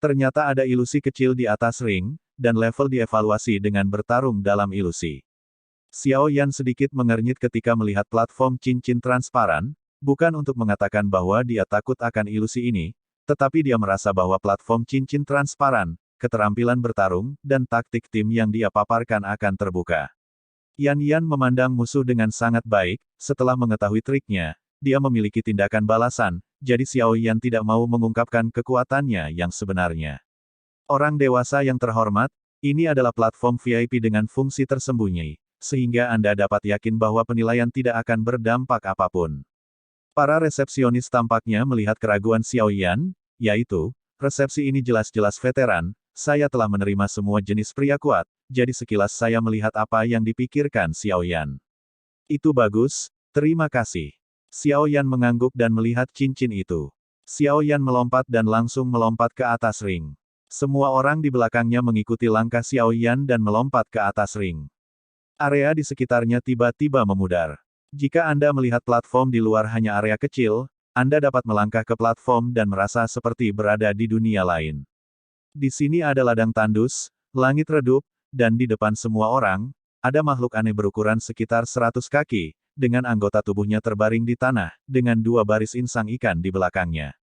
Ternyata ada ilusi kecil di atas ring, dan level dievaluasi dengan bertarung dalam ilusi. Xiao Yan sedikit mengernyit ketika melihat platform cincin transparan, bukan untuk mengatakan bahwa dia takut akan ilusi ini, tetapi dia merasa bahwa platform cincin transparan, keterampilan bertarung, dan taktik tim yang dia paparkan akan terbuka. Yan Yan memandang musuh dengan sangat baik, setelah mengetahui triknya, dia memiliki tindakan balasan, jadi Xiao Yan tidak mau mengungkapkan kekuatannya yang sebenarnya. Orang dewasa yang terhormat, ini adalah platform VIP dengan fungsi tersembunyi, sehingga Anda dapat yakin bahwa penilaian tidak akan berdampak apapun. Para resepsionis tampaknya melihat keraguan Xiao Yan, yaitu, resepsi ini jelas-jelas veteran, saya telah menerima semua jenis pria kuat, jadi sekilas saya melihat apa yang dipikirkan Xiao Yan. Itu bagus, terima kasih. Xiao Yan mengangguk dan melihat cincin itu. Xiao Yan melompat dan langsung melompat ke atas ring. Semua orang di belakangnya mengikuti langkah Xiao Yan dan melompat ke atas ring. Area di sekitarnya tiba-tiba memudar. Jika Anda melihat platform di luar hanya area kecil, Anda dapat melangkah ke platform dan merasa seperti berada di dunia lain. Di sini ada ladang tandus, langit redup, dan di depan semua orang, ada makhluk aneh berukuran sekitar 100 kaki, dengan anggota tubuhnya terbaring di tanah, dengan 2 baris insang ikan di belakangnya.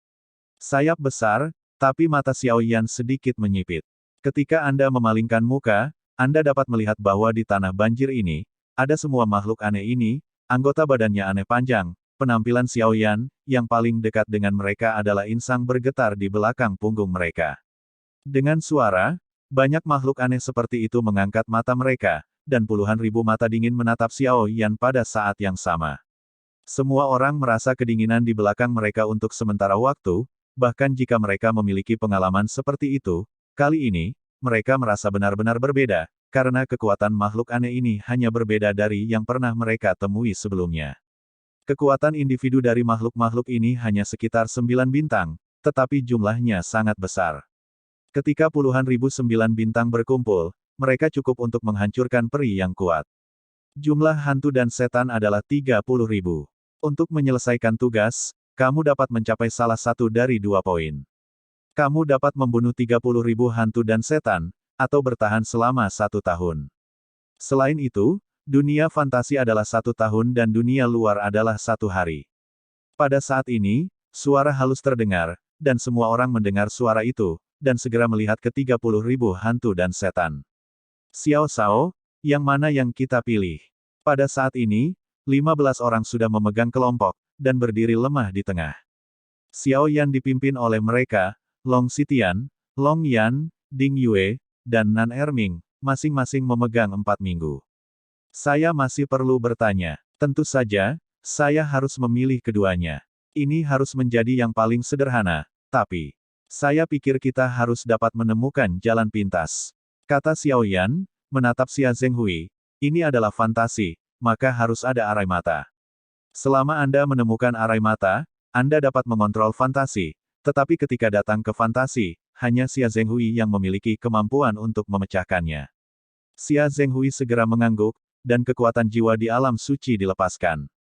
Sayap besar, tapi mata Xiao Yan sedikit menyipit. Ketika Anda memalingkan muka, Anda dapat melihat bahwa di tanah banjir ini, ada semua makhluk aneh ini, anggota badannya aneh panjang, penampilan Xiao Yan, yang paling dekat dengan mereka adalah insang bergetar di belakang punggung mereka. Dengan suara, banyak makhluk aneh seperti itu mengangkat mata mereka, dan puluhan ribu mata dingin menatap Xiao Yan pada saat yang sama. Semua orang merasa kedinginan di belakang mereka untuk sementara waktu, bahkan jika mereka memiliki pengalaman seperti itu, kali ini, mereka merasa benar-benar berbeda, karena kekuatan makhluk aneh ini hanya berbeda dari yang pernah mereka temui sebelumnya. Kekuatan individu dari makhluk-makhluk ini hanya sekitar 9 bintang, tetapi jumlahnya sangat besar. Ketika puluhan ribu 9 bintang berkumpul, mereka cukup untuk menghancurkan peri yang kuat. Jumlah hantu dan setan adalah 30.000. Untuk menyelesaikan tugas, kamu dapat mencapai salah satu dari 2 poin. Kamu dapat membunuh 30.000 hantu dan setan, atau bertahan selama 1 tahun. Selain itu, dunia fantasi adalah 1 tahun dan dunia luar adalah 1 hari. Pada saat ini, suara halus terdengar, dan semua orang mendengar suara itu, dan segera melihat ke 30.000 hantu dan setan. Xiao Shao, yang mana yang kita pilih? Pada saat ini, 15 orang sudah memegang kelompok, dan berdiri lemah di tengah. Xiao Yan dipimpin oleh mereka, Long Xitian, Long Yan, Ding Yue, dan Nan Erming, masing-masing memegang 4 minggu. Saya masih perlu bertanya. Tentu saja, saya harus memilih keduanya. Ini harus menjadi yang paling sederhana, tapi saya pikir kita harus dapat menemukan jalan pintas. Kata Xiao Yan, menatap Xia Zhenghui, ini adalah fantasi, maka harus ada arai mata. Selama Anda menemukan arai mata, Anda dapat mengontrol fantasi, tetapi ketika datang ke fantasi, hanya Xia Zhenghui yang memiliki kemampuan untuk memecahkannya. Xia Zhenghui segera mengangguk, dan kekuatan jiwa di alam suci dilepaskan.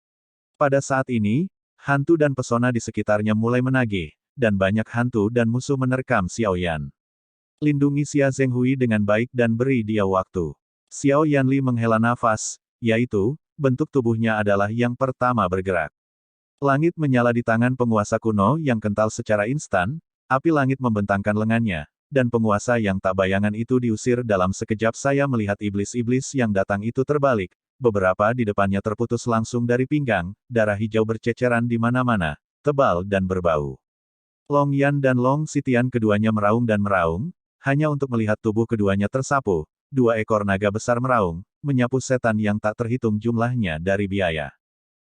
Pada saat ini, hantu dan pesona di sekitarnya mulai menagih, dan banyak hantu dan musuh menerkam Xiao Yan. Lindungi Xia Zhenghui dengan baik dan beri dia waktu. Xiao Yanli menghela nafas, yaitu, bentuk tubuhnya adalah yang pertama bergerak. Langit menyala di tangan penguasa kuno yang kental secara instan, api langit membentangkan lengannya, dan penguasa yang tak bayangan itu diusir dalam sekejap. Saya melihat iblis-iblis yang datang itu terbalik, beberapa di depannya terputus langsung dari pinggang, darah hijau berceceran di mana-mana, tebal dan berbau. Long Yan dan Long Xitian keduanya meraung dan meraung, hanya untuk melihat tubuh keduanya tersapu, 2 ekor naga besar meraung, menyapu setan yang tak terhitung jumlahnya dari biaya.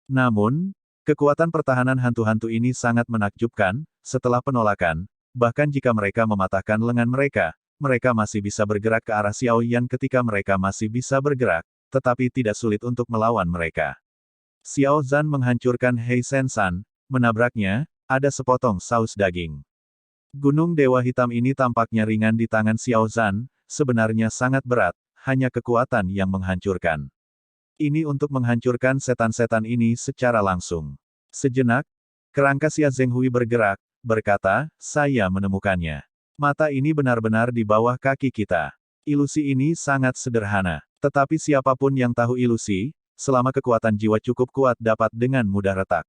Namun, kekuatan pertahanan hantu-hantu ini sangat menakjubkan, setelah penolakan, bahkan jika mereka mematahkan lengan mereka, mereka masih bisa bergerak ke arah Xiao Yan ketika mereka masih bisa bergerak, tetapi tidak sulit untuk melawan mereka. Xiao Zhan menghancurkan Hei Sensan, menabraknya, ada sepotong saus daging. Gunung Dewa Hitam ini tampaknya ringan di tangan Xiao Zhan, sebenarnya sangat berat, hanya kekuatan yang menghancurkan. Ini untuk menghancurkan setan-setan ini secara langsung. Sejenak, kerangka Xia Zhenghui bergerak, berkata, saya menemukannya. Mata ini benar-benar di bawah kaki kita. Ilusi ini sangat sederhana. Tetapi siapapun yang tahu ilusi, selama kekuatan jiwa cukup kuat dapat dengan mudah retak.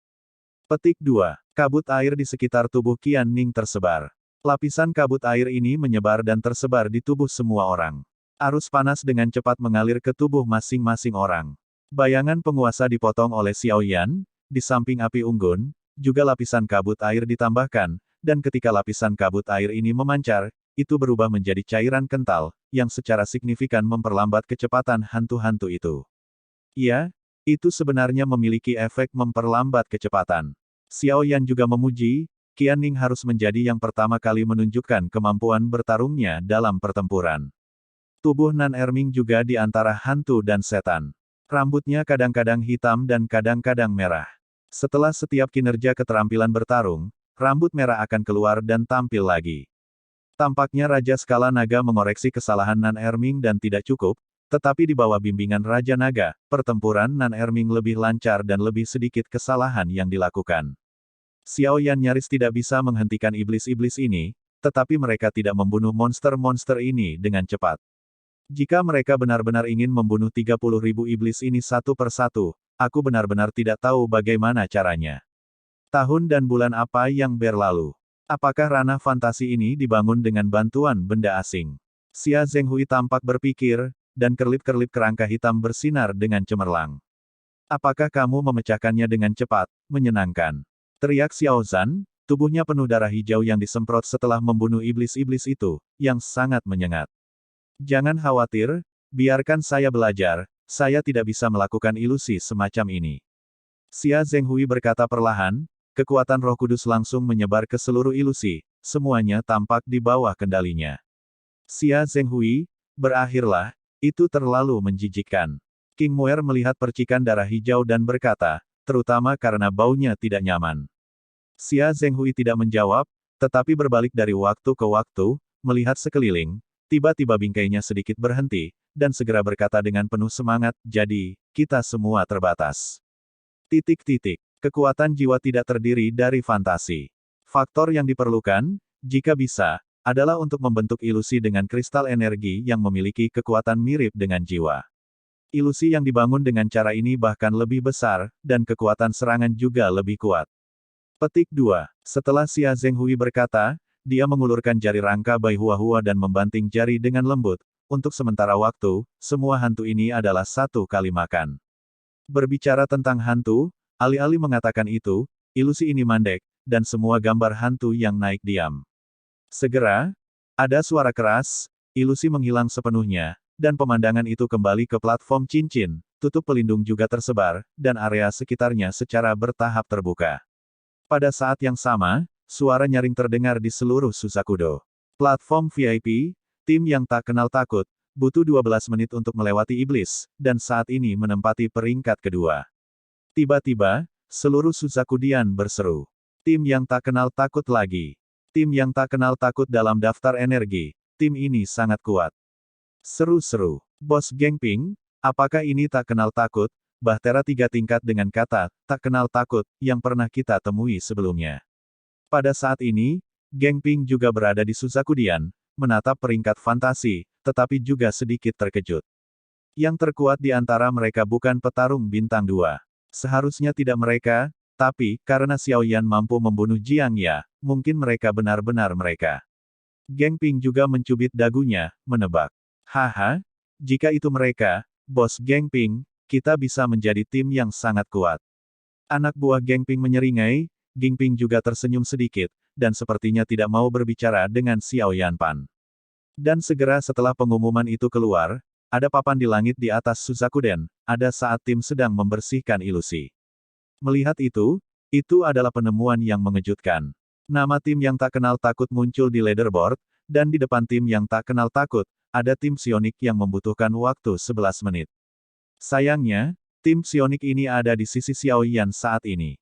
Petik 2. Kabut air di sekitar tubuh Qian Ning tersebar. Lapisan kabut air ini menyebar dan tersebar di tubuh semua orang. Arus panas dengan cepat mengalir ke tubuh masing-masing orang. Bayangan penguasa dipotong oleh Xiao Yan, di samping api unggun, juga lapisan kabut air ditambahkan, dan ketika lapisan kabut air ini memancar, itu berubah menjadi cairan kental, yang secara signifikan memperlambat kecepatan hantu-hantu itu. Ya, itu sebenarnya memiliki efek memperlambat kecepatan. Xiao Yan juga memuji, Qian Ning harus menjadi yang pertama kali menunjukkan kemampuan bertarungnya dalam pertempuran. Tubuh Nan Erming juga di antara hantu dan setan. Rambutnya kadang-kadang hitam dan kadang-kadang merah. Setelah setiap kinerja keterampilan bertarung, rambut merah akan keluar dan tampil lagi. Tampaknya Raja Skala Naga mengoreksi kesalahan Nan Erming dan tidak cukup, tetapi di bawah bimbingan Raja Naga, pertempuran Nan Erming lebih lancar dan lebih sedikit kesalahan yang dilakukan. Xiao Yan nyaris tidak bisa menghentikan iblis-iblis ini, tetapi mereka tidak membunuh monster-monster ini dengan cepat. Jika mereka benar-benar ingin membunuh 30.000 iblis ini satu persatu, aku benar-benar tidak tahu bagaimana caranya. Tahun dan bulan apa yang berlalu? Apakah ranah fantasi ini dibangun dengan bantuan benda asing? Xia Zhenghui tampak berpikir, dan kerlip-kerlip kerangka hitam bersinar dengan cemerlang. Apakah kamu memecahkannya dengan cepat, menyenangkan? Teriak Xiao Zhan, tubuhnya penuh darah hijau yang disemprot setelah membunuh iblis-iblis itu, yang sangat menyengat. Jangan khawatir, biarkan saya belajar, saya tidak bisa melakukan ilusi semacam ini. Xia Zhenghui berkata perlahan, kekuatan Roh Kudus langsung menyebar ke seluruh ilusi, semuanya tampak di bawah kendalinya. Xia Zhenghui, berakhirlah, itu terlalu menjijikkan. King Muer melihat percikan darah hijau dan berkata, terutama karena baunya tidak nyaman. Xia Zhenghui tidak menjawab, tetapi berbalik dari waktu ke waktu, melihat sekeliling, tiba-tiba bingkainya sedikit berhenti, dan segera berkata dengan penuh semangat, jadi, kita semua terbatas. Titik-titik. Kekuatan jiwa tidak terdiri dari fantasi. Faktor yang diperlukan, jika bisa, adalah untuk membentuk ilusi dengan kristal energi yang memiliki kekuatan mirip dengan jiwa. Ilusi yang dibangun dengan cara ini bahkan lebih besar, dan kekuatan serangan juga lebih kuat. Petik 2. Setelah Xia Zhenghui berkata, dia mengulurkan jari rangka Bai Hua dan membanting jari dengan lembut. Untuk sementara waktu, semua hantu ini adalah satu kali makan. Berbicara tentang hantu, alih-alih mengatakan itu, ilusi ini mandek, dan semua gambar hantu yang naik diam. Segera, ada suara keras, ilusi menghilang sepenuhnya, dan pemandangan itu kembali ke platform cincin, tutup pelindung juga tersebar, dan area sekitarnya secara bertahap terbuka. Pada saat yang sama, suara nyaring terdengar di seluruh Susakudo. Platform VIP, tim yang tak kenal takut, butuh 12 menit untuk melewati iblis, dan saat ini menempati peringkat kedua. Tiba-tiba, seluruh Susakudian berseru. Tim yang tak kenal takut lagi. Tim yang tak kenal takut dalam daftar energi. Tim ini sangat kuat. Seru-seru. Bos Gengping, apakah ini tak kenal takut? Bahtera 3 tingkat dengan kata, tak kenal takut, yang pernah kita temui sebelumnya. Pada saat ini, Gengping juga berada di Susakudian, menatap peringkat fantasi, tetapi juga sedikit terkejut. Yang terkuat di antara mereka bukan petarung bintang 2. Seharusnya tidak mereka, tapi, karena Xiao Yan mampu membunuh Jiang Ya, mungkin mereka benar-benar mereka. Gengping juga mencubit dagunya, menebak. Haha, jika itu mereka, Bos Gengping, kita bisa menjadi tim yang sangat kuat. Anak buah Gengping menyeringai, Gengping juga tersenyum sedikit, dan sepertinya tidak mau berbicara dengan Xiao Yanpan. Dan segera setelah pengumuman itu keluar, ada papan di langit di atas Susakuden, ada saat tim sedang membersihkan ilusi. Melihat itu adalah penemuan yang mengejutkan. Nama tim yang tak kenal takut muncul di leaderboard, dan di depan tim yang tak kenal takut, ada tim psionik yang membutuhkan waktu 11 menit. Sayangnya, tim psionik ini ada di sisi Xiao Yan saat ini.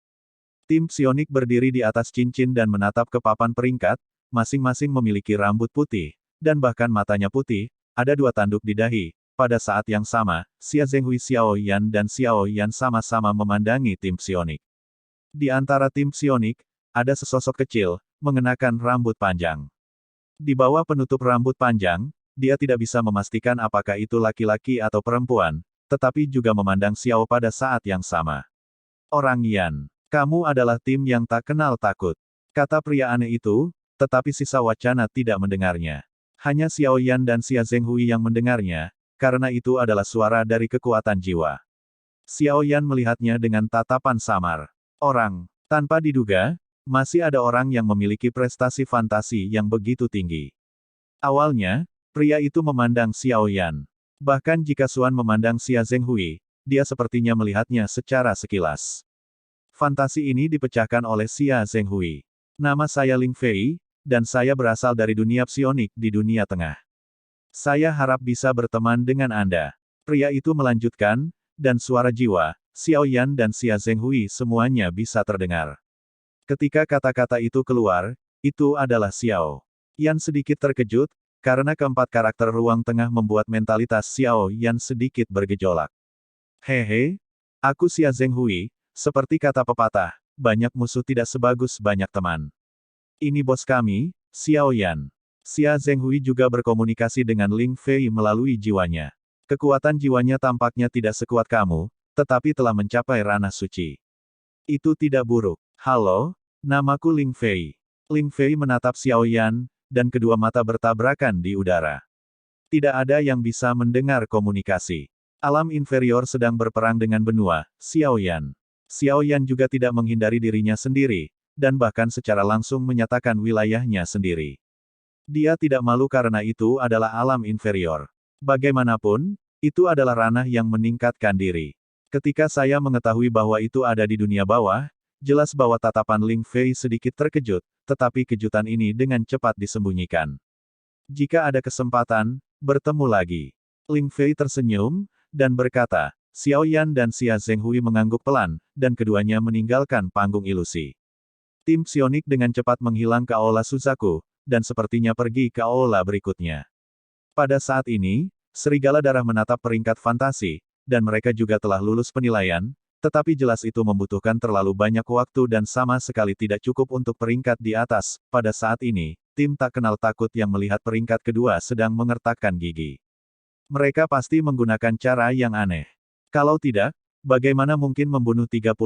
Tim psionik berdiri di atas cincin dan menatap ke papan peringkat, masing-masing memiliki rambut putih, dan bahkan matanya putih, ada 2 tanduk di dahi. Pada saat yang sama, Xia Zhenghui Xiao Yan dan Xiao Yan sama-sama memandangi tim psionik. Di antara tim psionik, ada sesosok kecil, mengenakan rambut panjang. Di bawah penutup rambut panjang, dia tidak bisa memastikan apakah itu laki-laki atau perempuan, tetapi juga memandang Xiao pada saat yang sama. Orang Yan, kamu adalah tim yang tak kenal takut. Kata pria aneh itu, tetapi sisa wacana tidak mendengarnya. Hanya Xiao Yan dan Xia Zhenghui yang mendengarnya, karena itu adalah suara dari kekuatan jiwa. Xiao Yan melihatnya dengan tatapan samar. Orang, tanpa diduga, masih ada orang yang memiliki prestasi fantasi yang begitu tinggi. Awalnya, pria itu memandang Xiao Yan. Bahkan jika Xuan memandang Xia Zhenghui, dia sepertinya melihatnya secara sekilas. Fantasi ini dipecahkan oleh Xia Zhenghui. Nama saya Ling Fei, dan saya berasal dari dunia psionik di dunia tengah. Saya harap bisa berteman dengan Anda. Pria itu melanjutkan, dan suara jiwa, Xiao Yan dan Xia Zhenghui semuanya bisa terdengar. Ketika kata-kata itu keluar, itu adalah Xiao Yan sedikit terkejut, karena keempat karakter ruang tengah membuat mentalitas Xiao Yan sedikit bergejolak. Hehe, aku Xia Zhenghui, seperti kata pepatah, banyak musuh tidak sebagus banyak teman. Ini bos kami, Xiao Yan. Xia Zhenghui juga berkomunikasi dengan Ling Fei melalui jiwanya. Kekuatan jiwanya tampaknya tidak sekuat kamu, tetapi telah mencapai ranah suci. Itu tidak buruk. Halo, namaku Ling Fei. Ling Fei menatap Xiao Yan, dan kedua mata bertabrakan di udara. Tidak ada yang bisa mendengar komunikasi. Alam inferior sedang berperang dengan benua, Xiao Yan. Xiao Yan juga tidak menghindari dirinya sendiri, dan bahkan secara langsung menyatakan wilayahnya sendiri. Dia tidak malu karena itu adalah alam inferior. Bagaimanapun, itu adalah ranah yang meningkatkan diri. Ketika saya mengetahui bahwa itu ada di dunia bawah, jelas bahwa tatapan Ling Fei sedikit terkejut, tetapi kejutan ini dengan cepat disembunyikan. Jika ada kesempatan, bertemu lagi. Ling Fei tersenyum, dan berkata, Xiao Yan dan Xia Zhenghui mengangguk pelan, dan keduanya meninggalkan panggung ilusi. Tim psionik dengan cepat menghilang ke aula Suzaku, dan sepertinya pergi ke aula berikutnya. Pada saat ini, Serigala Darah menatap peringkat fantasi, dan mereka juga telah lulus penilaian, tetapi jelas itu membutuhkan terlalu banyak waktu dan sama sekali tidak cukup untuk peringkat di atas. Pada saat ini, tim tak kenal takut yang melihat peringkat kedua sedang mengertakkan gigi. Mereka pasti menggunakan cara yang aneh. Kalau tidak, bagaimana mungkin membunuh 30.000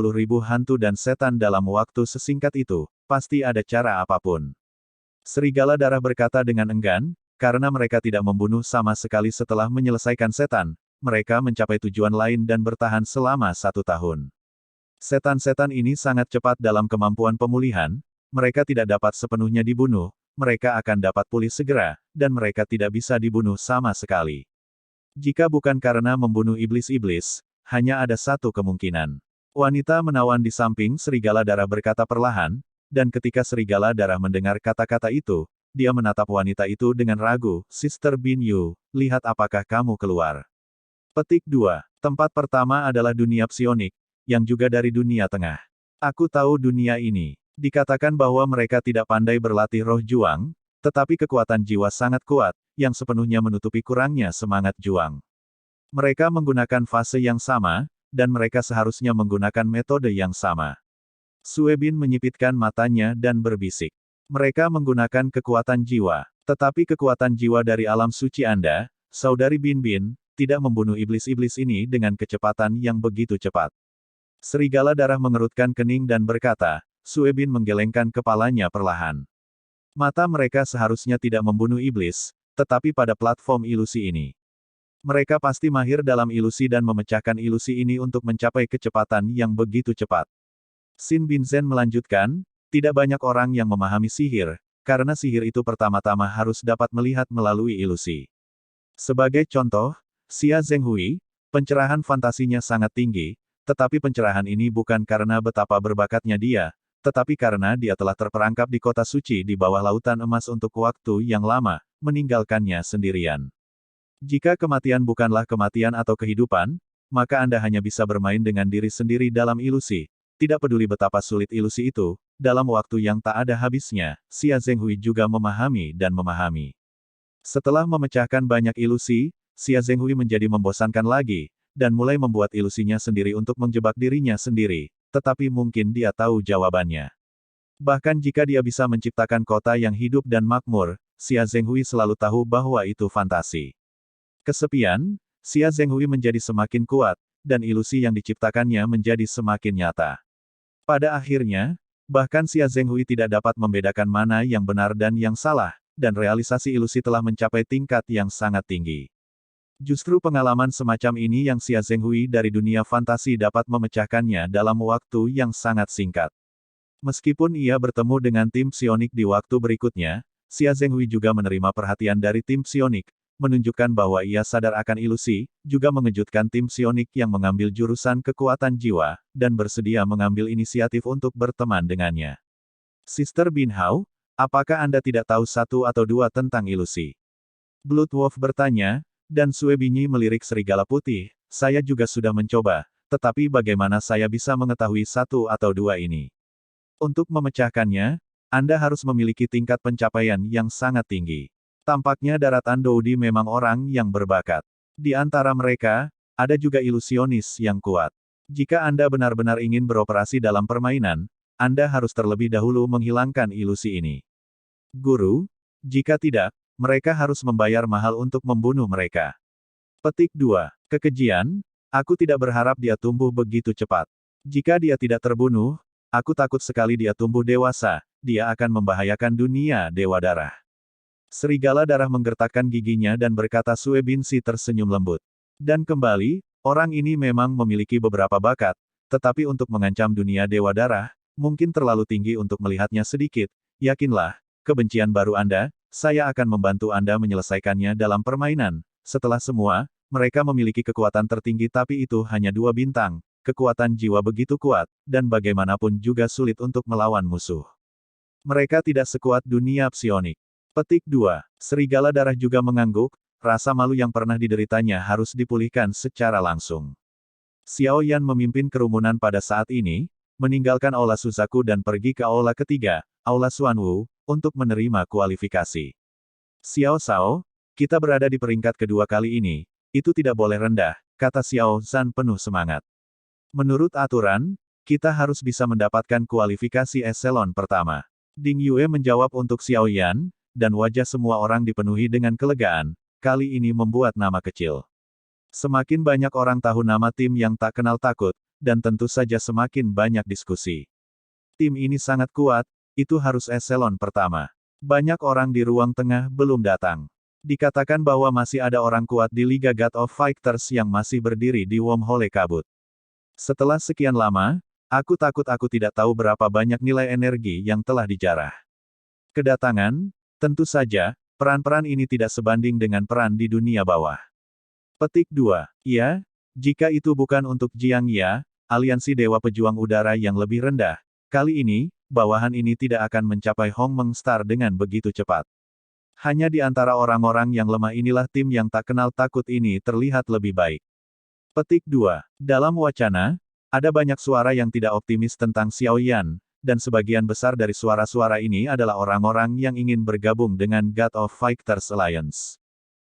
hantu dan setan dalam waktu sesingkat itu? Pasti ada cara apapun. Serigala Darah berkata dengan enggan, karena mereka tidak membunuh sama sekali setelah menyelesaikan setan. Mereka mencapai tujuan lain dan bertahan selama 1 tahun. Setan-setan ini sangat cepat dalam kemampuan pemulihan, mereka tidak dapat sepenuhnya dibunuh, mereka akan dapat pulih segera, dan mereka tidak bisa dibunuh sama sekali. Jika bukan karena membunuh iblis-iblis, hanya ada satu kemungkinan. Wanita menawan di samping Serigala Darah berkata perlahan, dan ketika Serigala Darah mendengar kata-kata itu, dia menatap wanita itu dengan ragu, Sister Bin Yu, lihat apakah kamu keluar. Petik 2. Tempat pertama adalah dunia psionik, yang juga dari dunia tengah. Aku tahu dunia ini. Dikatakan bahwa mereka tidak pandai berlatih roh juang, tetapi kekuatan jiwa sangat kuat, yang sepenuhnya menutupi kurangnya semangat juang. Mereka menggunakan fase yang sama, dan mereka seharusnya menggunakan metode yang sama. Suebin menyipitkan matanya dan berbisik. Mereka menggunakan kekuatan jiwa, tetapi kekuatan jiwa dari alam suci Anda, Saudari Bin Bin, tidak membunuh iblis-iblis ini dengan kecepatan yang begitu cepat. Serigala Darah mengerutkan kening dan berkata, Suebin menggelengkan kepalanya perlahan. Mata mereka seharusnya tidak membunuh iblis, tetapi pada platform ilusi ini. Mereka pasti mahir dalam ilusi dan memecahkan ilusi ini untuk mencapai kecepatan yang begitu cepat. Xin Binzen melanjutkan, tidak banyak orang yang memahami sihir, karena sihir itu pertama-tama harus dapat melihat melalui ilusi. Sebagai contoh, Xia Zhenghui, pencerahan fantasinya sangat tinggi, tetapi pencerahan ini bukan karena betapa berbakatnya dia, tetapi karena dia telah terperangkap di kota suci di bawah lautan emas untuk waktu yang lama, meninggalkannya sendirian. Jika kematian bukanlah kematian atau kehidupan, maka Anda hanya bisa bermain dengan diri sendiri dalam ilusi. Tidak peduli betapa sulit ilusi itu, dalam waktu yang tak ada habisnya, Xia Zhenghui juga memahami dan memahami. Setelah memecahkan banyak ilusi, Xia Zhenghui menjadi membosankan lagi, dan mulai membuat ilusinya sendiri untuk menjebak dirinya sendiri, tetapi mungkin dia tahu jawabannya. Bahkan jika dia bisa menciptakan kota yang hidup dan makmur, Xia Zhenghui selalu tahu bahwa itu fantasi. Kesepian, Xia Zhenghui menjadi semakin kuat, dan ilusi yang diciptakannya menjadi semakin nyata. Pada akhirnya, bahkan Xia Zhenghui tidak dapat membedakan mana yang benar dan yang salah, dan realisasi ilusi telah mencapai tingkat yang sangat tinggi. Justru pengalaman semacam ini yang Xia Zhenghui dari dunia fantasi dapat memecahkannya dalam waktu yang sangat singkat. Meskipun ia bertemu dengan tim psionik di waktu berikutnya, Xia Zhenghui juga menerima perhatian dari tim psionik, menunjukkan bahwa ia sadar akan ilusi, juga mengejutkan tim psionik yang mengambil jurusan kekuatan jiwa, dan bersedia mengambil inisiatif untuk berteman dengannya. Sister Bin Hao, apakah Anda tidak tahu satu atau dua tentang ilusi? Blood Wolf bertanya, dan Sue Binyi melirik serigala putih, saya juga sudah mencoba, tetapi bagaimana saya bisa mengetahui satu atau dua ini? Untuk memecahkannya, Anda harus memiliki tingkat pencapaian yang sangat tinggi. Tampaknya daratan Doudi memang orang yang berbakat. Di antara mereka, ada juga ilusionis yang kuat. Jika Anda benar-benar ingin beroperasi dalam permainan, Anda harus terlebih dahulu menghilangkan ilusi ini. Guru, jika tidak, mereka harus membayar mahal untuk membunuh mereka. Petik 2. Kekejian, aku tidak berharap dia tumbuh begitu cepat. Jika dia tidak terbunuh, aku takut sekali dia tumbuh dewasa, dia akan membahayakan dunia Dewa Darah. Serigala darah menggertakkan giginya dan berkata Sue Binsi tersenyum lembut. Dan kembali, orang ini memang memiliki beberapa bakat, tetapi untuk mengancam dunia Dewa Darah, mungkin terlalu tinggi untuk melihatnya sedikit, yakinlah, kebencian baru Anda, saya akan membantu Anda menyelesaikannya dalam permainan. Setelah semua, mereka memiliki kekuatan tertinggi tapi itu hanya 2 bintang, kekuatan jiwa begitu kuat, dan bagaimanapun juga sulit untuk melawan musuh. Mereka tidak sekuat dunia psionik. Petik 2. Serigala darah juga mengangguk, rasa malu yang pernah dideritanya harus dipulihkan secara langsung. Xiao Yan memimpin kerumunan pada saat ini, meninggalkan Aula Suzaku dan pergi ke Aula ketiga, Aula Xuanwu, untuk menerima kualifikasi. Xiao Shao, kita berada di peringkat kedua kali ini, itu tidak boleh rendah, kata Xiao Zhan penuh semangat. Menurut aturan, kita harus bisa mendapatkan kualifikasi eselon pertama. Ding Yue menjawab untuk Xiao Yan, dan wajah semua orang dipenuhi dengan kelegaan, kali ini membuat nama kecil. Semakin banyak orang tahu nama tim yang tak kenal takut, dan tentu saja semakin banyak diskusi. Tim ini sangat kuat, itu harus eselon pertama. Banyak orang di ruang tengah belum datang. Dikatakan bahwa masih ada orang kuat di Liga God of Fighters yang masih berdiri di Wormhole Kabut. Setelah sekian lama, aku takut aku tidak tahu berapa banyak nilai energi yang telah dijarah. Kedatangan, tentu saja, peran-peran ini tidak sebanding dengan peran di dunia bawah. Petik 2. Ya, jika itu bukan untuk Jiang Ya, aliansi Dewa Pejuang Udara yang lebih rendah, kali ini, bawahan ini tidak akan mencapai Hong Meng Star dengan begitu cepat. Hanya di antara orang-orang yang lemah inilah tim yang tak kenal takut ini terlihat lebih baik. Petik 2. Dalam wacana, ada banyak suara yang tidak optimis tentang Xiao Yan, dan sebagian besar dari suara-suara ini adalah orang-orang yang ingin bergabung dengan God of Fighters Alliance.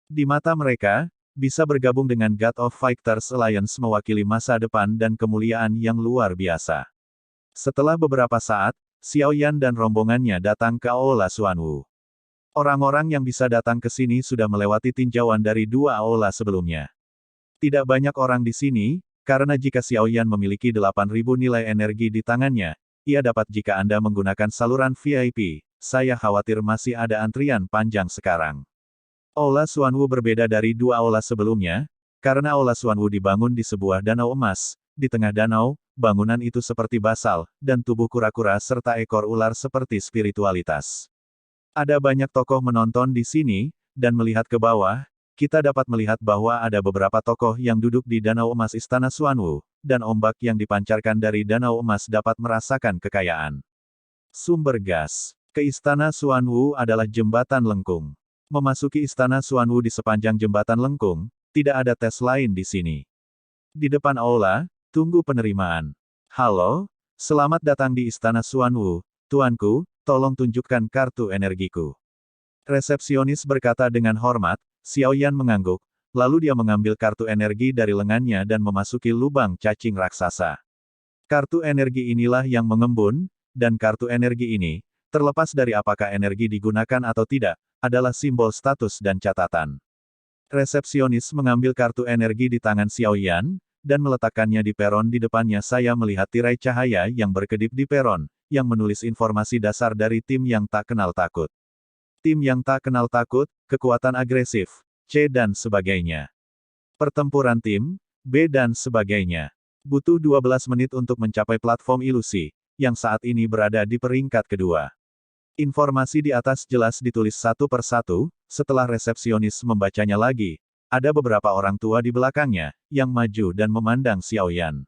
Di mata mereka, bisa bergabung dengan God of Fighters Alliance mewakili masa depan dan kemuliaan yang luar biasa. Setelah beberapa saat, Xiao Yan dan rombongannya datang ke Aula Xuanwu. Orang-orang yang bisa datang ke sini sudah melewati tinjauan dari 2 aula sebelumnya. Tidak banyak orang di sini, karena jika Xiao Yan memiliki 8.000 nilai energi di tangannya, ia dapat jika Anda menggunakan saluran VIP, saya khawatir masih ada antrian panjang sekarang. Aula Xuanwu berbeda dari 2 aula sebelumnya, karena Aula Xuanwu dibangun di sebuah danau emas, di tengah danau, bangunan itu seperti basal, dan tubuh kura-kura serta ekor ular seperti spiritualitas. Ada banyak tokoh menonton di sini, dan melihat ke bawah, kita dapat melihat bahwa ada beberapa tokoh yang duduk di Danau Emas Istana Xuanwu, dan ombak yang dipancarkan dari Danau Emas dapat merasakan kekayaan. Sumber gas. Ke Istana Xuanwu adalah jembatan lengkung. Memasuki Istana Xuanwu di sepanjang jembatan lengkung, tidak ada tes lain di sini. Di depan aula, tunggu penerimaan. Halo, selamat datang di Istana Xuanwu, tuanku, tolong tunjukkan kartu energiku. Resepsionis berkata dengan hormat. Xiao Yan mengangguk, lalu dia mengambil kartu energi dari lengannya dan memasuki lubang cacing raksasa. Kartu energi inilah yang mengembun, dan kartu energi ini, terlepas dari apakah energi digunakan atau tidak, adalah simbol status dan catatan. Resepsionis mengambil kartu energi di tangan Xiao Yan, dan meletakkannya di peron di depannya. Saya melihat tirai cahaya yang berkedip di peron, yang menulis informasi dasar dari tim yang tak kenal takut. Tim yang tak kenal takut, kekuatan agresif, C dan sebagainya. Pertempuran tim, B dan sebagainya. Butuh 12 menit untuk mencapai platform ilusi, yang saat ini berada di peringkat kedua. Informasi di atas jelas ditulis satu persatu. Setelah resepsionis membacanya lagi, ada beberapa orang tua di belakangnya, yang maju dan memandang Xiao Yan.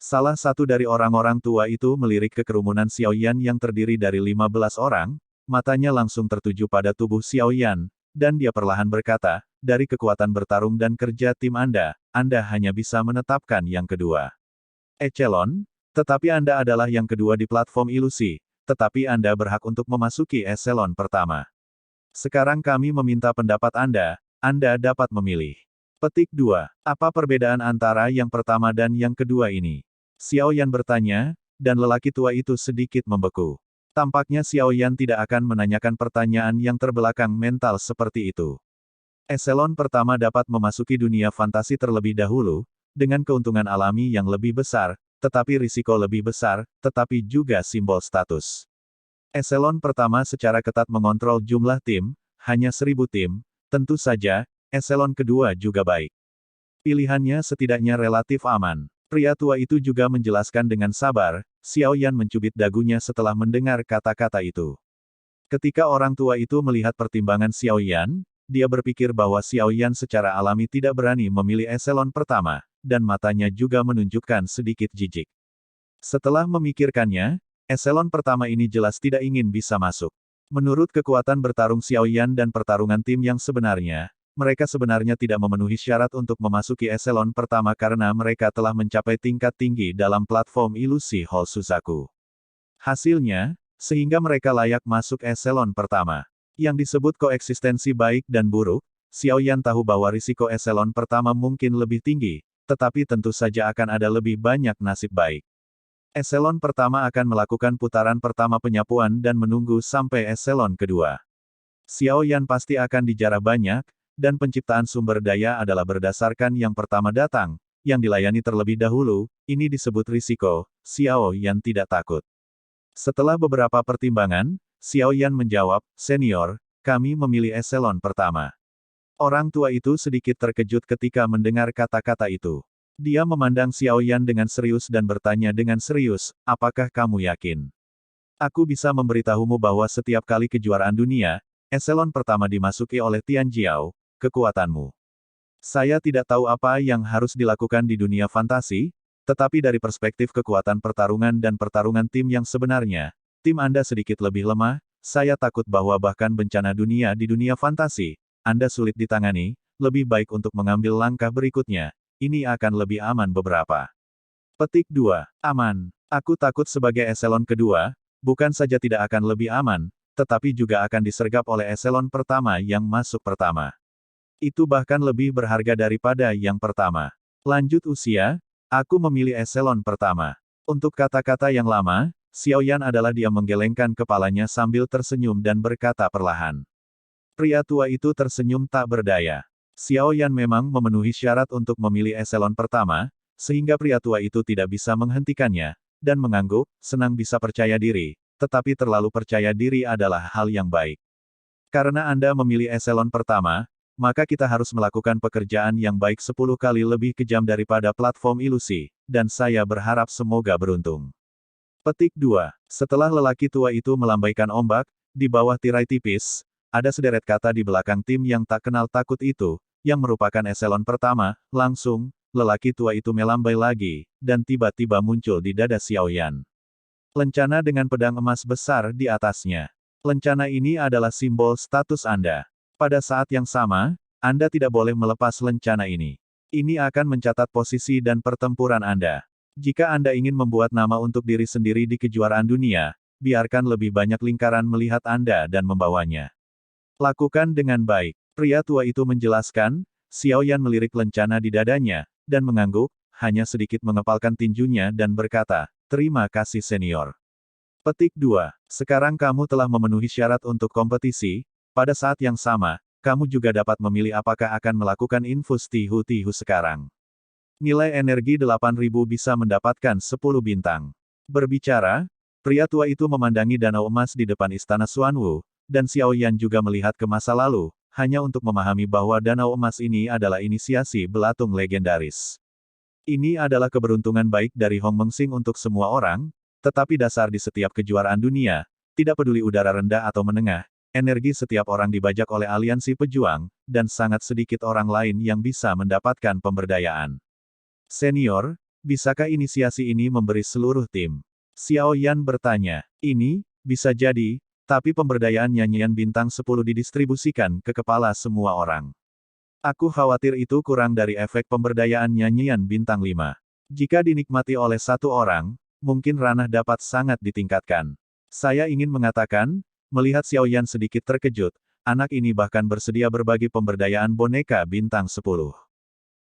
Salah satu dari orang-orang tua itu melirik ke kerumunan Xiao Yan yang terdiri dari 15 orang, matanya langsung tertuju pada tubuh Xiao Yan, dan dia perlahan berkata, dari kekuatan bertarung dan kerja tim Anda hanya bisa menetapkan yang kedua. Echelon, tetapi Anda adalah yang kedua di platform ilusi, tetapi Anda berhak untuk memasuki eselon pertama. Sekarang kami meminta pendapat Anda dapat memilih. Petik 2. Apa perbedaan antara yang pertama dan yang kedua ini? Xiao Yan bertanya, dan lelaki tua itu sedikit membeku. Tampaknya Xiao Yan tidak akan menanyakan pertanyaan yang terbelakang mental seperti itu. Eselon pertama dapat memasuki dunia fantasi terlebih dahulu, dengan keuntungan alami yang lebih besar, tetapi risiko lebih besar, tetapi juga simbol status. Eselon pertama secara ketat mengontrol jumlah tim, hanya 1000 tim, tentu saja, eselon kedua juga baik. Pilihannya setidaknya relatif aman. Pria tua itu juga menjelaskan dengan sabar. Xiao Yan mencubit dagunya setelah mendengar kata-kata itu. Ketika orang tua itu melihat pertimbangan Xiao Yan, dia berpikir bahwa Xiao Yan secara alami tidak berani memilih eselon pertama, dan matanya juga menunjukkan sedikit jijik. Setelah memikirkannya, eselon pertama ini jelas tidak ingin bisa masuk. Menurut kekuatan bertarung Xiao Yan dan pertarungan tim yang sebenarnya, mereka sebenarnya tidak memenuhi syarat untuk memasuki eselon pertama karena mereka telah mencapai tingkat tinggi dalam platform ilusi Hall Suzaku. Hasilnya, sehingga mereka layak masuk eselon pertama. Yang disebut koeksistensi baik dan buruk, Xiao Yan tahu bahwa risiko eselon pertama mungkin lebih tinggi, tetapi tentu saja akan ada lebih banyak nasib baik. Eselon pertama akan melakukan putaran pertama penyapuan dan menunggu sampai eselon kedua. Xiao Yan pasti akan dijarah banyak, dan penciptaan sumber daya adalah berdasarkan yang pertama datang, yang dilayani terlebih dahulu, ini disebut risiko. Xiao Yan tidak takut. Setelah beberapa pertimbangan, Xiao Yan menjawab, "Senior, kami memilih eselon pertama." Orang tua itu sedikit terkejut ketika mendengar kata-kata itu. Dia memandang Xiao Yan dengan serius dan bertanya dengan serius, "Apakah kamu yakin? Aku bisa memberitahumu bahwa setiap kali kejuaraan dunia, eselon pertama dimasuki oleh Tian Jiao, kekuatanmu. Saya tidak tahu apa yang harus dilakukan di dunia fantasi, tetapi dari perspektif kekuatan pertarungan dan pertarungan tim yang sebenarnya, tim Anda sedikit lebih lemah. Saya takut bahwa bahkan bencana dunia di dunia fantasi, Anda sulit ditangani, lebih baik untuk mengambil langkah berikutnya. Ini akan lebih aman beberapa." Petik 2. Aman. Aku takut sebagai eselon kedua, bukan saja tidak akan lebih aman, tetapi juga akan disergap oleh eselon pertama yang masuk pertama. Itu bahkan lebih berharga daripada yang pertama. Lanjut usia, aku memilih eselon pertama. Untuk kata-kata yang lama, Xiao Yan adalah dia menggelengkan kepalanya sambil tersenyum dan berkata perlahan. Pria tua itu tersenyum tak berdaya. Xiao Yan memang memenuhi syarat untuk memilih eselon pertama, sehingga pria tua itu tidak bisa menghentikannya, dan mengangguk, senang bisa percaya diri, tetapi terlalu percaya diri adalah hal yang baik. Karena Anda memilih eselon pertama, maka kita harus melakukan pekerjaan yang baik 10 kali lebih kejam daripada platform ilusi, dan saya berharap semoga beruntung. Petik 2. Setelah lelaki tua itu melambaikan ombak, di bawah tirai tipis, ada sederet kata di belakang tim yang tak kenal takut itu, yang merupakan eselon pertama. Langsung, lelaki tua itu melambai lagi, dan tiba-tiba muncul di dada Xiao Yan. Lencana dengan pedang emas besar di atasnya. Lencana ini adalah simbol status Anda. Pada saat yang sama, Anda tidak boleh melepas lencana ini. Ini akan mencatat posisi dan pertempuran Anda. Jika Anda ingin membuat nama untuk diri sendiri di kejuaraan dunia, biarkan lebih banyak lingkaran melihat Anda dan membawanya. Lakukan dengan baik. Pria tua itu menjelaskan. Xiao Yan melirik lencana di dadanya, dan mengangguk, hanya sedikit mengepalkan tinjunya dan berkata, "Terima kasih senior." Petik 2. Sekarang kamu telah memenuhi syarat untuk kompetisi. Pada saat yang sama, kamu juga dapat memilih apakah akan melakukan infus Tihu-Tihu sekarang. Nilai energi 8.000 bisa mendapatkan 10 bintang. Berbicara, pria tua itu memandangi danau emas di depan istana Xuanwu, dan Xiao Yan juga melihat ke masa lalu, hanya untuk memahami bahwa danau emas ini adalah inisiasi belatung legendaris. Ini adalah keberuntungan baik dari Hong Mengsing untuk semua orang, tetapi dasar di setiap kejuaraan dunia, tidak peduli udara rendah atau menengah, energi setiap orang dibajak oleh aliansi pejuang, dan sangat sedikit orang lain yang bisa mendapatkan pemberdayaan. Senior, bisakah inisiasi ini memberi seluruh tim? Xiao Yan bertanya. Ini, bisa jadi, tapi pemberdayaan nyanyian bintang 10 didistribusikan ke kepala semua orang. Aku khawatir itu kurang dari efek pemberdayaan nyanyian bintang 5. Jika dinikmati oleh satu orang, mungkin ranah dapat sangat ditingkatkan. Saya ingin mengatakan, melihat Xiao Yan sedikit terkejut, anak ini bahkan bersedia berbagi pemberdayaan boneka bintang 10.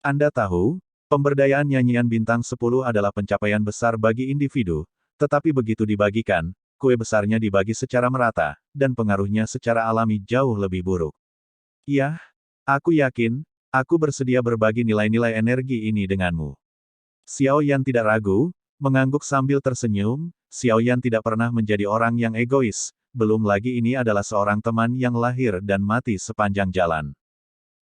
Anda tahu, pemberdayaan nyanyian bintang 10 adalah pencapaian besar bagi individu, tetapi begitu dibagikan, kue besarnya dibagi secara merata, dan pengaruhnya secara alami jauh lebih buruk. Yah, aku yakin, aku bersedia berbagi nilai-nilai energi ini denganmu. Xiao Yan tidak ragu, mengangguk sambil tersenyum. Xiao Yan tidak pernah menjadi orang yang egois, belum lagi ini adalah seorang teman yang lahir dan mati sepanjang jalan.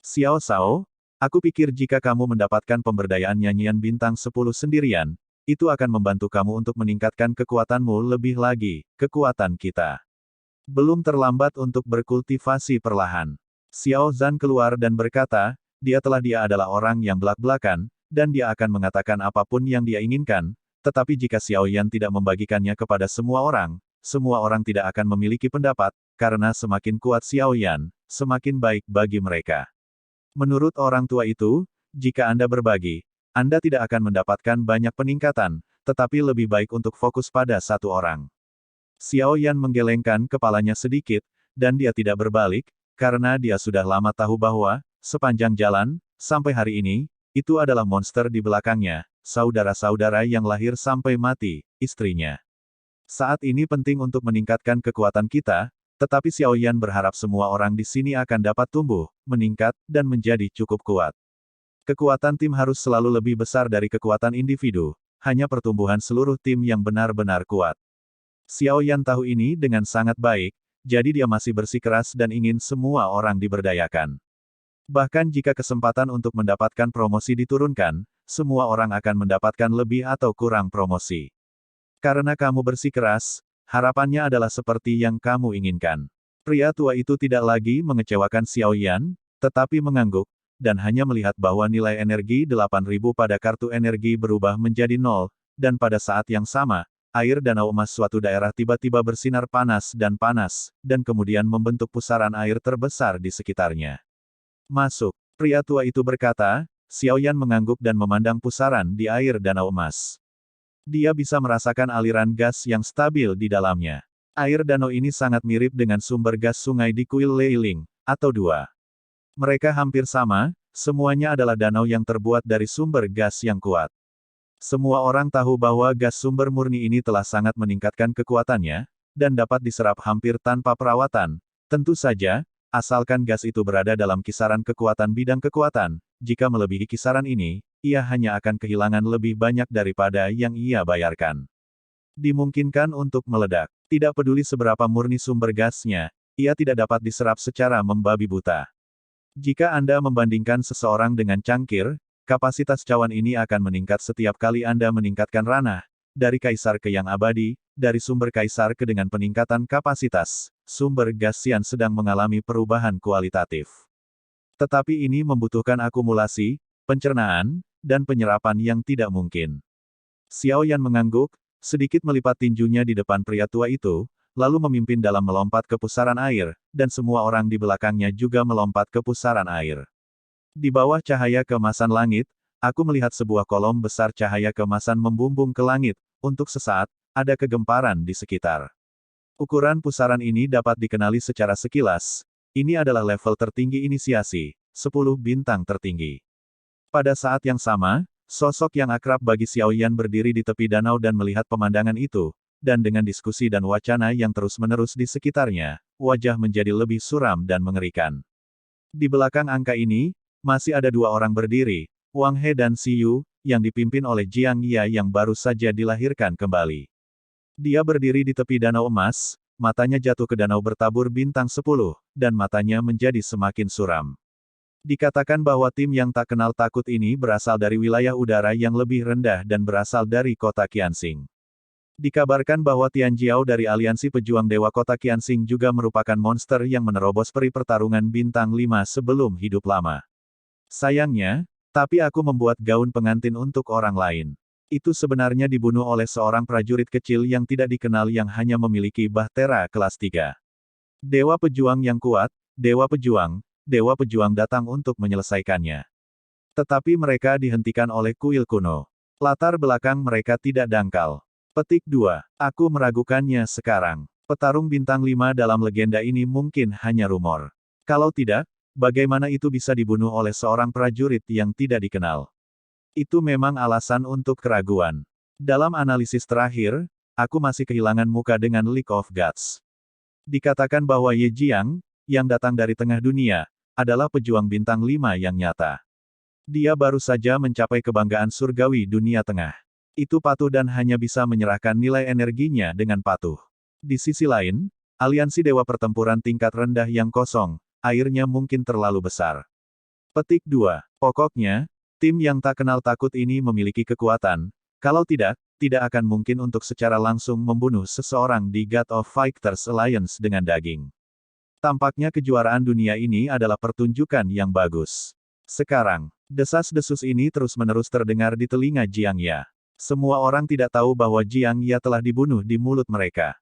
Xiao Shao, aku pikir jika kamu mendapatkan pemberdayaan nyanyian bintang 10 sendirian, itu akan membantu kamu untuk meningkatkan kekuatanmu lebih lagi, kekuatan kita. Belum terlambat untuk berkultivasi perlahan. Xiao Zhan keluar dan berkata, dia adalah orang yang belak-belakan, dan dia akan mengatakan apapun yang dia inginkan, tetapi jika Xiao Yan tidak membagikannya kepada semua orang tidak akan memiliki pendapat, karena semakin kuat Xiao Yan, semakin baik bagi mereka. Menurut orang tua itu, jika Anda berbagi, Anda tidak akan mendapatkan banyak peningkatan, tetapi lebih baik untuk fokus pada satu orang. Xiao Yan menggelengkan kepalanya sedikit, dan dia tidak berbalik, karena dia sudah lama tahu bahwa, sepanjang jalan, sampai hari ini, itu adalah monster di belakangnya, saudara-saudara yang lahir sampai mati, istrinya. Saat ini penting untuk meningkatkan kekuatan kita, tetapi Xiao Yan berharap semua orang di sini akan dapat tumbuh, meningkat, dan menjadi cukup kuat. Kekuatan tim harus selalu lebih besar dari kekuatan individu, hanya pertumbuhan seluruh tim yang benar-benar kuat. Xiao Yan tahu ini dengan sangat baik, jadi dia masih bersikeras dan ingin semua orang diberdayakan. Bahkan jika kesempatan untuk mendapatkan promosi diturunkan, semua orang akan mendapatkan lebih atau kurang promosi. Karena kamu bersikeras, harapannya adalah seperti yang kamu inginkan. Pria tua itu tidak lagi mengecewakan Xiao Yan, tetapi mengangguk, dan hanya melihat bahwa nilai energi 8.000 pada kartu energi berubah menjadi 0, dan pada saat yang sama, air danau emas suatu daerah tiba-tiba bersinar panas, dan kemudian membentuk pusaran air terbesar di sekitarnya. Masuk, pria tua itu berkata. Xiao Yan mengangguk dan memandang pusaran di air danau emas. Dia bisa merasakan aliran gas yang stabil di dalamnya. Air danau ini sangat mirip dengan sumber gas sungai di kuil Leiling, atau 2. Mereka hampir sama, semuanya adalah danau yang terbuat dari sumber gas yang kuat. Semua orang tahu bahwa gas sumber murni ini telah sangat meningkatkan kekuatannya, dan dapat diserap hampir tanpa perawatan. Tentu saja, asalkan gas itu berada dalam kisaran kekuatan bidang kekuatan, jika melebihi kisaran ini, ia hanya akan kehilangan lebih banyak daripada yang ia bayarkan. Dimungkinkan untuk meledak. Tidak peduli seberapa murni sumber gasnya, ia tidak dapat diserap secara membabi buta. Jika Anda membandingkan seseorang dengan cangkir, kapasitas cawan ini akan meningkat setiap kali Anda meningkatkan ranah, dari kaisar ke yang abadi, dari sumber kaisar ke dengan peningkatan kapasitas, sumber gas yang sedang mengalami perubahan kualitatif. Tetapi ini membutuhkan akumulasi, pencernaan, dan penyerapan yang tidak mungkin. Xiao Yan mengangguk, sedikit melipat tinjunya di depan pria tua itu, lalu memimpin dalam melompat ke pusaran air, dan semua orang di belakangnya juga melompat ke pusaran air. Di bawah cahaya keemasan langit, aku melihat sebuah kolom besar cahaya keemasan membumbung ke langit, untuk sesaat, ada kegemparan di sekitar. Ukuran pusaran ini dapat dikenali secara sekilas. Ini adalah level tertinggi inisiasi, 10 bintang tertinggi. Pada saat yang sama, sosok yang akrab bagi Xiao Yan berdiri di tepi danau dan melihat pemandangan itu, dan dengan diskusi dan wacana yang terus-menerus di sekitarnya, wajah menjadi lebih suram dan mengerikan. Di belakang angka ini, masih ada dua orang berdiri, Wang He dan Si Yu, yang dipimpin oleh Jiang Ya yang baru saja dilahirkan kembali. Dia berdiri di tepi danau emas, matanya jatuh ke danau bertabur bintang 10, dan matanya menjadi semakin suram. Dikatakan bahwa tim yang tak kenal takut ini berasal dari wilayah udara yang lebih rendah dan berasal dari kota Qianxing. Dikabarkan bahwa Tian Jiao dari Aliansi Pejuang Dewa Kota Qianxing juga merupakan monster yang menerobos peri pertarungan bintang 5 sebelum hidup lama. Sayangnya, tapi aku membuat gaun pengantin untuk orang lain. Itu sebenarnya dibunuh oleh seorang prajurit kecil yang tidak dikenal yang hanya memiliki bahtera kelas 3. Dewa Pejuang yang kuat, Dewa Pejuang datang untuk menyelesaikannya. Tetapi mereka dihentikan oleh kuil kuno. Latar belakang mereka tidak dangkal. Petik 2. Aku meragukannya sekarang. Petarung bintang 5 dalam legenda ini mungkin hanya rumor. Kalau tidak, bagaimana itu bisa dibunuh oleh seorang prajurit yang tidak dikenal? Itu memang alasan untuk keraguan. Dalam analisis terakhir, aku masih kehilangan muka dengan League of Gods. Dikatakan bahwa Ye Jiang, yang datang dari tengah dunia, adalah pejuang bintang 5 yang nyata. Dia baru saja mencapai kebanggaan surgawi dunia tengah. Itu patuh dan hanya bisa menyerahkan nilai energinya dengan patuh. Di sisi lain, aliansi dewa pertempuran tingkat rendah yang kosong, airnya mungkin terlalu besar. Petik 2. Pokoknya, tim yang tak kenal takut ini memiliki kekuatan, kalau tidak akan mungkin untuk secara langsung membunuh seseorang di God of Fighters Alliance dengan daging. Tampaknya kejuaraan dunia ini adalah pertunjukan yang bagus. Sekarang, desas-desus ini terus-menerus terdengar di telinga Jiang Ya. Semua orang tidak tahu bahwa Jiang Ya telah dibunuh di mulut mereka.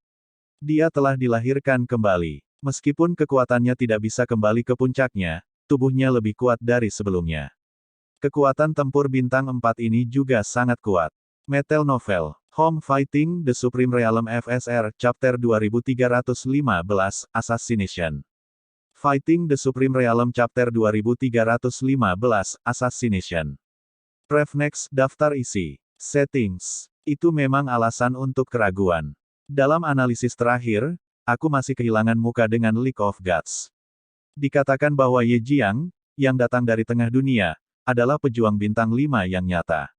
Dia telah dilahirkan kembali. Meskipun kekuatannya tidak bisa kembali ke puncaknya, tubuhnya lebih kuat dari sebelumnya. Kekuatan tempur bintang 4 ini juga sangat kuat. Metal Novel, Home Fighting The Supreme Realm FSR, Chapter 2315, Assassination. Fighting The Supreme Realm Chapter 2315, Assassination. Prefnex, daftar isi. Settings. Itu memang alasan untuk keraguan. Dalam analisis terakhir, aku masih kehilangan muka dengan League of Gods. Dikatakan bahwa Ye Jiang, yang datang dari tengah dunia, adalah pejuang bintang 5 yang nyata.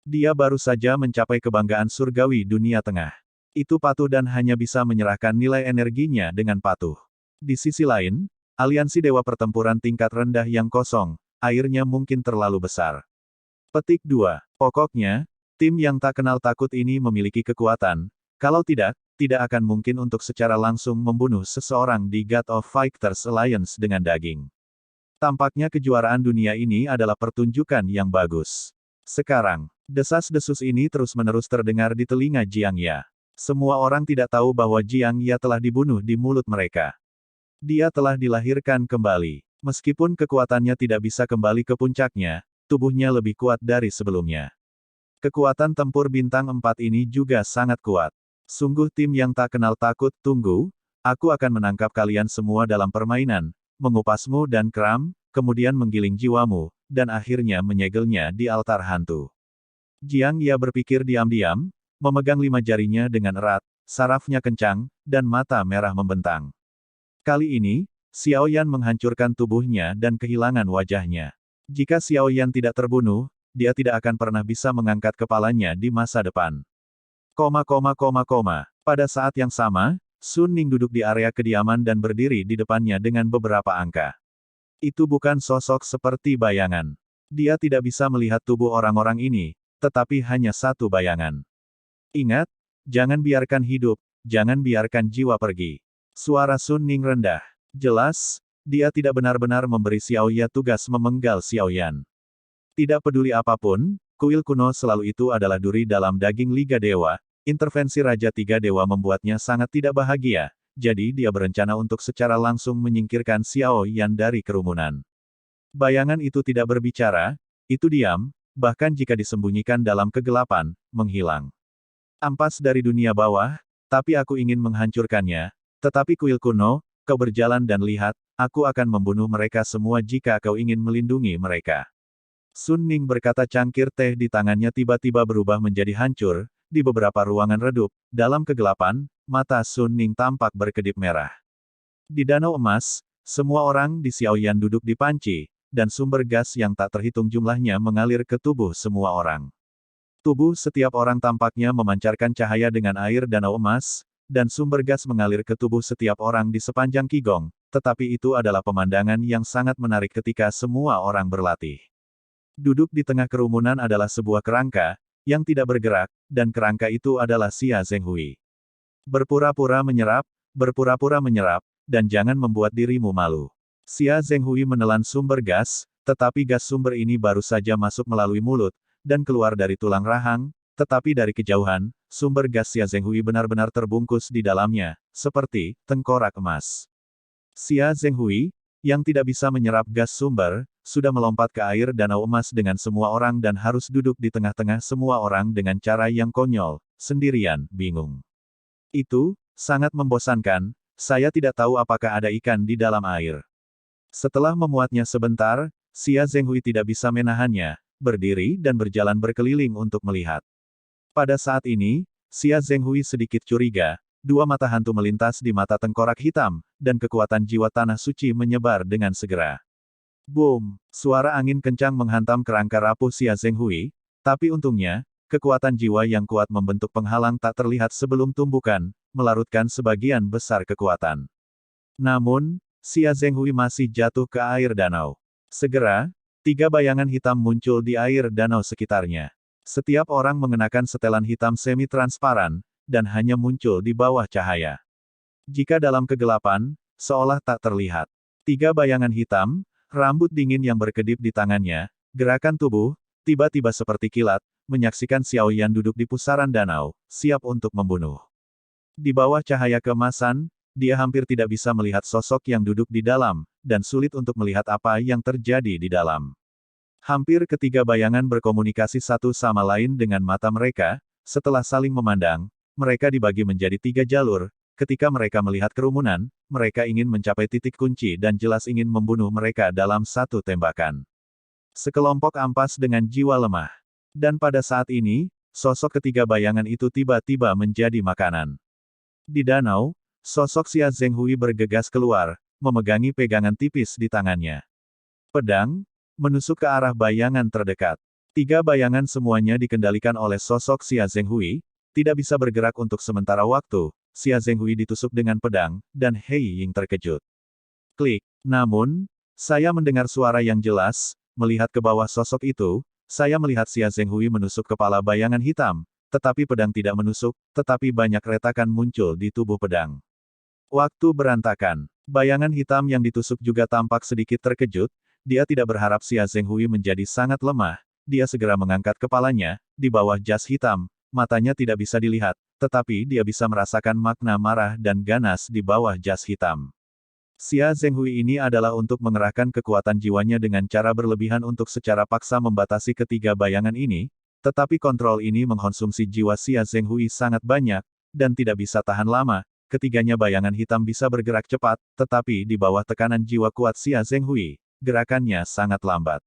Dia baru saja mencapai kebanggaan surgawi dunia tengah. Itu patuh dan hanya bisa menyerahkan nilai energinya dengan patuh. Di sisi lain, aliansi dewa pertempuran tingkat rendah yang kosong, airnya mungkin terlalu besar. Petik 2. Pokoknya, tim yang tak kenal takut ini memiliki kekuatan, kalau tidak akan mungkin untuk secara langsung membunuh seseorang di God of Fighters Alliance dengan daging. Tampaknya kejuaraan dunia ini adalah pertunjukan yang bagus. Sekarang, desas-desus ini terus-menerus terdengar di telinga Jiang Ya. Semua orang tidak tahu bahwa Jiang Ya telah dibunuh di mulut mereka. Dia telah dilahirkan kembali. Meskipun kekuatannya tidak bisa kembali ke puncaknya, tubuhnya lebih kuat dari sebelumnya. Kekuatan tempur bintang 4 ini juga sangat kuat. Sungguh tim yang tak kenal takut. Tunggu, aku akan menangkap kalian semua dalam permainan, mengupasmu dan kram, kemudian menggiling jiwamu, dan akhirnya menyegelnya di altar hantu. Jiang Ya berpikir diam-diam, memegang 5 jarinya dengan erat, sarafnya kencang, dan mata merah membentang. Kali ini, Xiao Yan menghancurkan tubuhnya dan kehilangan wajahnya. Jika Xiao Yan tidak terbunuh, dia tidak akan pernah bisa mengangkat kepalanya di masa depan. Pada saat yang sama, Sun Ning duduk di area kediaman dan berdiri di depannya dengan beberapa angka. Itu bukan sosok seperti bayangan. Dia tidak bisa melihat tubuh orang-orang ini, tetapi hanya satu bayangan. Ingat, jangan biarkan hidup, jangan biarkan jiwa pergi. Suara Sun Ning rendah. Jelas, dia tidak benar-benar memberi Xiao Ya tugas memenggal Xiao Yan. Tidak peduli apapun, kuil kuno selalu itu adalah duri dalam daging Liga Dewa. Intervensi Raja Tiga Dewa membuatnya sangat tidak bahagia, jadi dia berencana untuk secara langsung menyingkirkan Xiao Yan dari kerumunan. Bayangan itu tidak berbicara, itu diam, bahkan jika disembunyikan dalam kegelapan, menghilang. Ampas dari dunia bawah, tapi aku ingin menghancurkannya. Tetapi kuil kuno, kau berjalan dan lihat, aku akan membunuh mereka semua jika kau ingin melindungi mereka. Sun Ning berkata cangkir teh di tangannya tiba-tiba berubah menjadi hancur, di beberapa ruangan redup, dalam kegelapan, mata Sun Ning tampak berkedip merah. Di Danau Emas, semua orang di Xiaoyan duduk di panci, dan sumber gas yang tak terhitung jumlahnya mengalir ke tubuh semua orang. Tubuh setiap orang tampaknya memancarkan cahaya dengan air danau emas, dan sumber gas mengalir ke tubuh setiap orang di sepanjang Qigong, tetapi itu adalah pemandangan yang sangat menarik ketika semua orang berlatih. Duduk di tengah kerumunan adalah sebuah kerangka, yang tidak bergerak, dan kerangka itu adalah Xia Zhenghui. Berpura-pura menyerap, dan jangan membuat dirimu malu. Xia Zhenghui menelan sumber gas, tetapi gas sumber ini baru saja masuk melalui mulut, dan keluar dari tulang rahang, tetapi dari kejauhan, sumber gas Xia Zhenghui benar-benar terbungkus di dalamnya, seperti tengkorak emas. Xia Zhenghui, yang tidak bisa menyerap gas sumber, sudah melompat ke air danau emas dengan semua orang dan harus duduk di tengah-tengah semua orang dengan cara yang konyol, sendirian, bingung. Itu sangat membosankan, saya tidak tahu apakah ada ikan di dalam air. Setelah memuatnya sebentar, Xia Zhenghui tidak bisa menahannya, berdiri dan berjalan berkeliling untuk melihat. Pada saat ini, Xia Zhenghui sedikit curiga, dua mata hantu melintas di mata tengkorak hitam, dan kekuatan jiwa tanah suci menyebar dengan segera. Boom! Suara angin kencang menghantam kerangka rapuh Xia Zhenghui, tapi untungnya, kekuatan jiwa yang kuat membentuk penghalang tak terlihat sebelum tumbukan, melarutkan sebagian besar kekuatan. Namun, Xia Zhenghui masih jatuh ke air danau. Segera, tiga bayangan hitam muncul di air danau sekitarnya. Setiap orang mengenakan setelan hitam semi-transparan, dan hanya muncul di bawah cahaya. Jika dalam kegelapan, seolah tak terlihat. Tiga bayangan hitam, rambut dingin yang berkedip di tangannya, gerakan tubuh, tiba-tiba seperti kilat, menyaksikan Xiaoyan duduk di pusaran danau, siap untuk membunuh. Di bawah cahaya keemasan, dia hampir tidak bisa melihat sosok yang duduk di dalam, dan sulit untuk melihat apa yang terjadi di dalam. Hampir ketiga bayangan berkomunikasi satu sama lain dengan mata mereka, setelah saling memandang, mereka dibagi menjadi tiga jalur, ketika mereka melihat kerumunan, mereka ingin mencapai titik kunci dan jelas ingin membunuh mereka dalam satu tembakan. Sekelompok ampas dengan jiwa lemah. Dan pada saat ini, sosok ketiga bayangan itu tiba-tiba menjadi makanan. Di danau, sosok Xia Zhenghui bergegas keluar, memegangi pegangan tipis di tangannya. Pedang, menusuk ke arah bayangan terdekat. Tiga bayangan semuanya dikendalikan oleh sosok Xia Zhenghui, tidak bisa bergerak untuk sementara waktu, Xia Zhenghui ditusuk dengan pedang, dan Hei Ying terkejut. Klik. Namun, saya mendengar suara yang jelas, melihat ke bawah sosok itu, saya melihat Xia Zhenghui menusuk kepala bayangan hitam, tetapi pedang tidak menusuk, tetapi banyak retakan muncul di tubuh pedang. Waktu berantakan. Bayangan hitam yang ditusuk juga tampak sedikit terkejut, dia tidak berharap Xia Zhenghui menjadi sangat lemah, dia segera mengangkat kepalanya, di bawah jas hitam, matanya tidak bisa dilihat, tetapi dia bisa merasakan makna marah dan ganas di bawah jas hitam. Xia Zhenghui ini adalah untuk mengerahkan kekuatan jiwanya dengan cara berlebihan untuk secara paksa membatasi ketiga bayangan ini, tetapi kontrol ini mengkonsumsi jiwa Xia Zhenghui sangat banyak, dan tidak bisa tahan lama, ketiganya bayangan hitam bisa bergerak cepat, tetapi di bawah tekanan jiwa kuat Xia Zhenghui, gerakannya sangat lambat.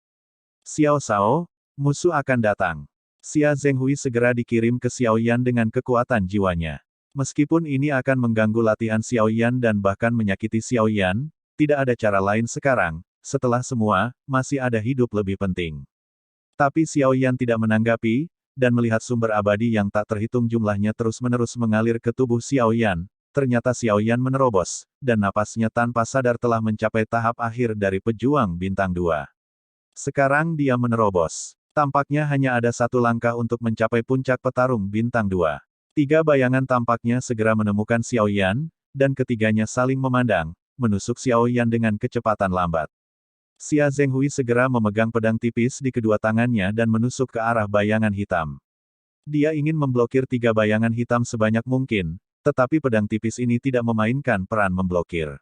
Xiao Shao, musuh akan datang. Xia Zhenghui segera dikirim ke Xiaoyan dengan kekuatan jiwanya. Meskipun ini akan mengganggu latihan Xiaoyan dan bahkan menyakiti Xiaoyan, tidak ada cara lain sekarang, setelah semua, masih ada hidup lebih penting. Tapi Xiaoyan tidak menanggapi, dan melihat sumber abadi yang tak terhitung jumlahnya terus-menerus mengalir ke tubuh Xiaoyan, ternyata Xiaoyan menerobos, dan napasnya tanpa sadar telah mencapai tahap akhir dari pejuang bintang 2. Sekarang dia menerobos. Tampaknya hanya ada satu langkah untuk mencapai puncak petarung bintang 2. Tiga bayangan tampaknya segera menemukan Xiaoyan, dan ketiganya saling memandang, menusuk Xiaoyan dengan kecepatan lambat. Xia Zhenghui segera memegang pedang tipis di kedua tangannya dan menusuk ke arah bayangan hitam. Dia ingin memblokir tiga bayangan hitam sebanyak mungkin, tetapi pedang tipis ini tidak memainkan peran memblokir.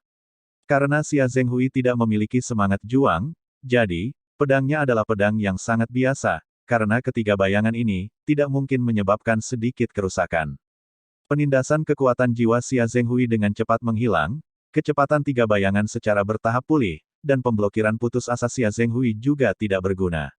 Karena Xia Zhenghui tidak memiliki semangat juang, jadi, pedangnya adalah pedang yang sangat biasa, karena ketiga bayangan ini, tidak mungkin menyebabkan sedikit kerusakan. Penindasan kekuatan jiwa Xia Zhenghui dengan cepat menghilang, kecepatan tiga bayangan secara bertahap pulih, dan pemblokiran putus asa Xia Zhenghui juga tidak berguna.